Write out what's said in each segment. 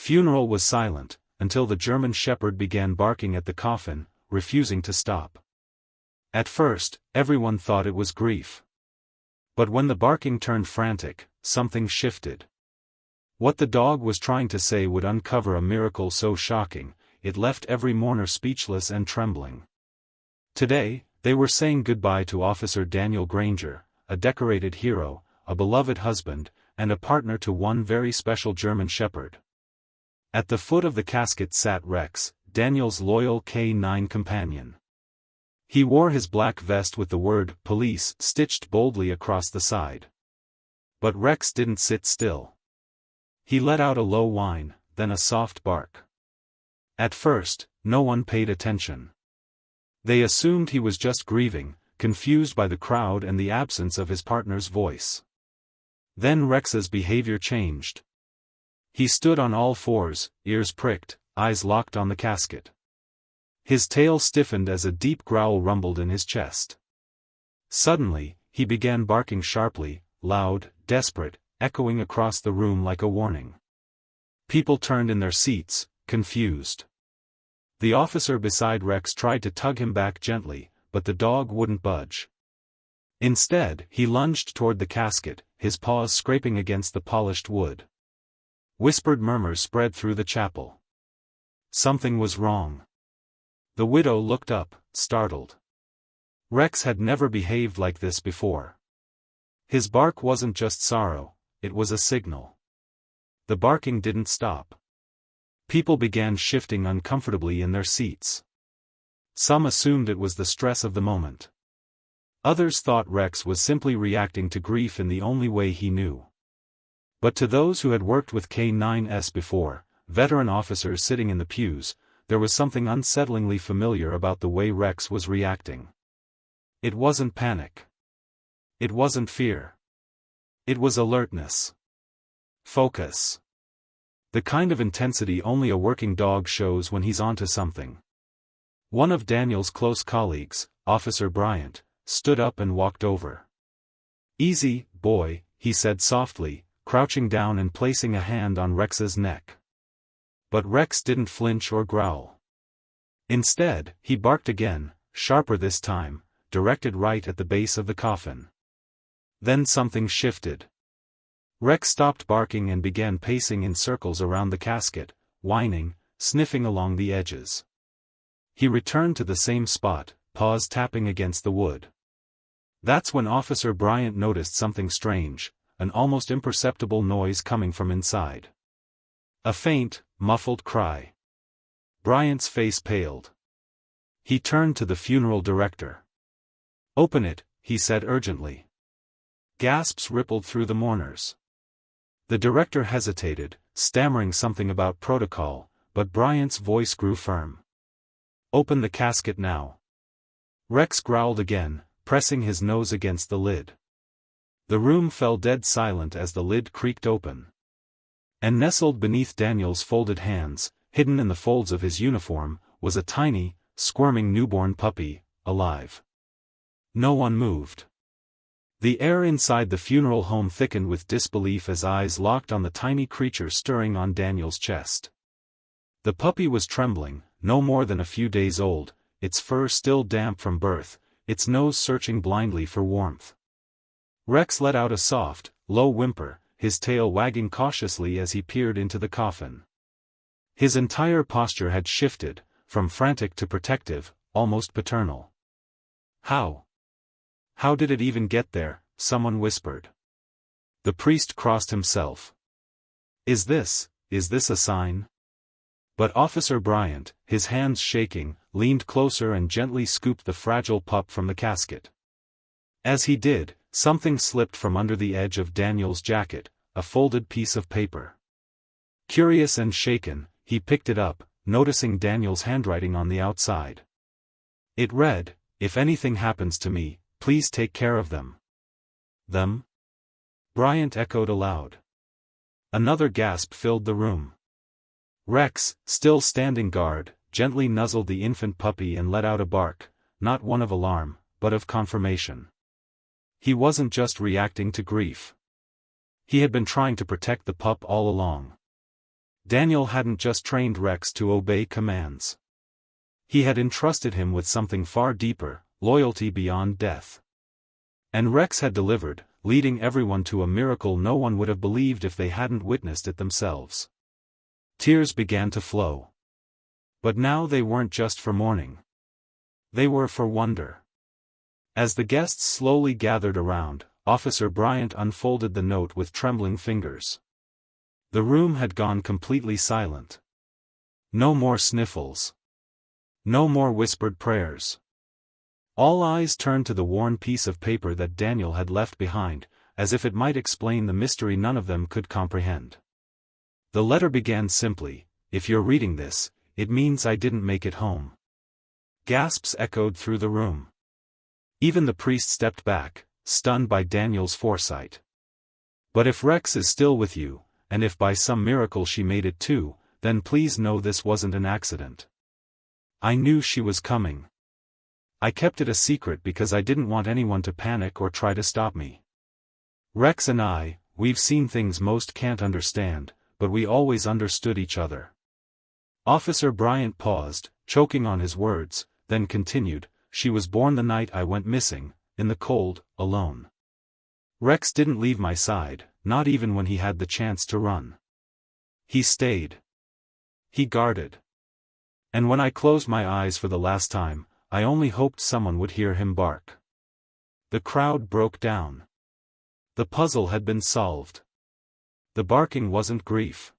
Funeral was silent, until the German shepherd began barking at the coffin, refusing to stop. At first, everyone thought it was grief. But when the barking turned frantic, something shifted. What the dog was trying to say would uncover a miracle so shocking, it left every mourner speechless and trembling. Today, they were saying goodbye to Officer Daniel Granger, a decorated hero, a beloved husband, and a partner to one very special German shepherd. At the foot of the casket sat Rex, Daniel's loyal K9 companion. He wore his black vest with the word "police" stitched boldly across the side. But Rex didn't sit still. He let out a low whine, then a soft bark. At first, no one paid attention. They assumed he was just grieving, confused by the crowd and the absence of his partner's voice. Then Rex's behavior changed. He stood on all fours, ears pricked, eyes locked on the casket. His tail stiffened as a deep growl rumbled in his chest. Suddenly, he began barking sharply, loud, desperate, echoing across the room like a warning. People turned in their seats, confused. The officer beside Rex tried to tug him back gently, but the dog wouldn't budge. Instead, he lunged toward the casket, his paws scraping against the polished wood. Whispered murmurs spread through the chapel. Something was wrong. The widow looked up, startled. Rex had never behaved like this before. His bark wasn't just sorrow, it was a signal. The barking didn't stop. People began shifting uncomfortably in their seats. Some assumed it was the stress of the moment. Others thought Rex was simply reacting to grief in the only way he knew. But to those who had worked with K9s before, veteran officers sitting in the pews, there was something unsettlingly familiar about the way Rex was reacting. It wasn't panic. It wasn't fear. It was alertness. Focus. The kind of intensity only a working dog shows when he's onto something. One of Daniel's close colleagues, Officer Bryant, stood up and walked over. "Easy, boy," he said softly, crouching down and placing a hand on Rex's neck. But Rex didn't flinch or growl. Instead, he barked again, sharper this time, directed right at the base of the coffin. Then something shifted. Rex stopped barking and began pacing in circles around the casket, whining, sniffing along the edges. He returned to the same spot, paws tapping against the wood. That's when Officer Bryant noticed something strange, an almost imperceptible noise coming from inside. A faint, muffled cry. Bryant's face paled. He turned to the funeral director. "Open it," he said urgently. Gasps rippled through the mourners. The director hesitated, stammering something about protocol, but Bryant's voice grew firm. "Open the casket now." Rex growled again, pressing his nose against the lid. The room fell dead silent as the lid creaked open. And nestled beneath Daniel's folded hands, hidden in the folds of his uniform, was a tiny, squirming newborn puppy, alive. No one moved. The air inside the funeral home thickened with disbelief as eyes locked on the tiny creature stirring on Daniel's chest. The puppy was trembling, no more than a few days old, its fur still damp from birth, its nose searching blindly for warmth. Rex let out a soft, low whimper, his tail wagging cautiously as he peered into the coffin. His entire posture had shifted, from frantic to protective, almost paternal. "How? How did it even get there?" someone whispered. The priest crossed himself. Is this a sign?" But Officer Bryant, his hands shaking, leaned closer and gently scooped the fragile pup from the casket. As he did, something slipped from under the edge of Daniel's jacket, a folded piece of paper. Curious and shaken, he picked it up, noticing Daniel's handwriting on the outside. It read, "If anything happens to me, please take care of them." "Them?" Bryant echoed aloud. Another gasp filled the room. Rex, still standing guard, gently nuzzled the infant puppy and let out a bark, not one of alarm, but of confirmation. He wasn't just reacting to grief. He had been trying to protect the pup all along. Daniel hadn't just trained Rex to obey commands. He had entrusted him with something far deeper, loyalty beyond death. And Rex had delivered, leading everyone to a miracle no one would have believed if they hadn't witnessed it themselves. Tears began to flow. But now they weren't just for mourning. They were for wonder. As the guests slowly gathered around, Officer Bryant unfolded the note with trembling fingers. The room had gone completely silent. No more sniffles. No more whispered prayers. All eyes turned to the worn piece of paper that Daniel had left behind, as if it might explain the mystery none of them could comprehend. The letter began simply, "If you're reading this, it means I didn't make it home." Gasps echoed through the room. Even the priest stepped back, stunned by Daniel's foresight. "But if Rex is still with you, and if by some miracle she made it too, then please know this wasn't an accident. I knew she was coming. I kept it a secret because I didn't want anyone to panic or try to stop me. Rex and we've seen things most can't understand, but we always understood each other." Officer Bryant paused, choking on his words, then continued, "She was born the night I went missing, in the cold, alone. Rex didn't leave my side, not even when he had the chance to run. He stayed. He guarded. And when I closed my eyes for the last time, I only hoped someone would hear him bark." The crowd broke down. The puzzle had been solved. The barking wasn't grief.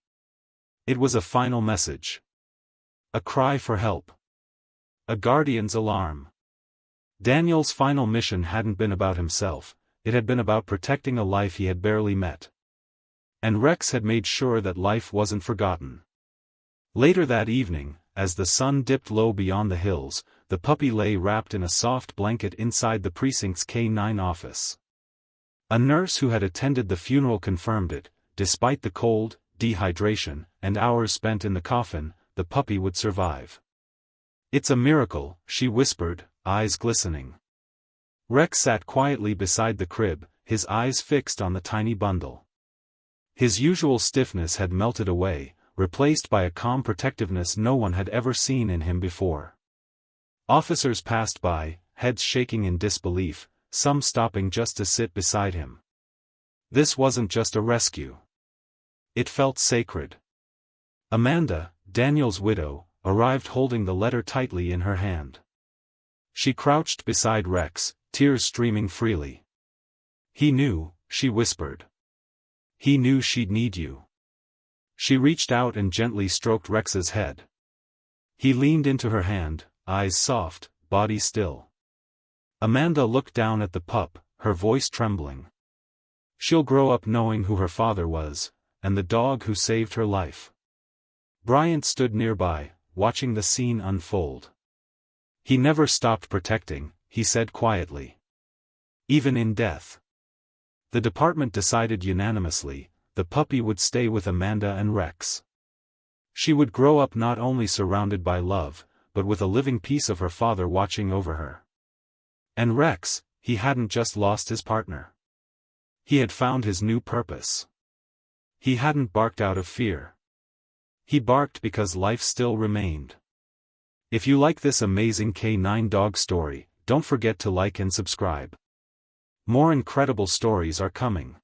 It was a final message. A cry for help. A guardian's alarm. Daniel's final mission hadn't been about himself, it had been about protecting a life he had barely met. And Rex had made sure that life wasn't forgotten. Later that evening, as the sun dipped low beyond the hills, the puppy lay wrapped in a soft blanket inside the precinct's K-9 office. A nurse who had attended the funeral confirmed it, despite the cold, dehydration, and hours spent in the coffin, the puppy would survive. "It's a miracle," she whispered, eyes glistening. Rex sat quietly beside the crib, his eyes fixed on the tiny bundle. His usual stiffness had melted away, replaced by a calm protectiveness no one had ever seen in him before. Officers passed by, heads shaking in disbelief, some stopping just to sit beside him. This wasn't just a rescue. It felt sacred. Amanda, Daniel's widow, arrived holding the letter tightly in her hand. She crouched beside Rex, tears streaming freely. "He knew," she whispered. "He knew she'd need you." She reached out and gently stroked Rex's head. He leaned into her hand, eyes soft, body still. Amanda looked down at the pup, her voice trembling. "She'll grow up knowing who her father was, and the dog who saved her life." Bryant stood nearby, watching the scene unfold. "He never stopped protecting," he said quietly. "Even in death." The department decided unanimously, the puppy would stay with Amanda and Rex. She would grow up not only surrounded by love, but with a living piece of her father watching over her. And Rex, he hadn't just lost his partner. He had found his new purpose. He hadn't barked out of fear. He barked because life still remained. If you like this amazing K9 dog story, don't forget to like and subscribe. More incredible stories are coming.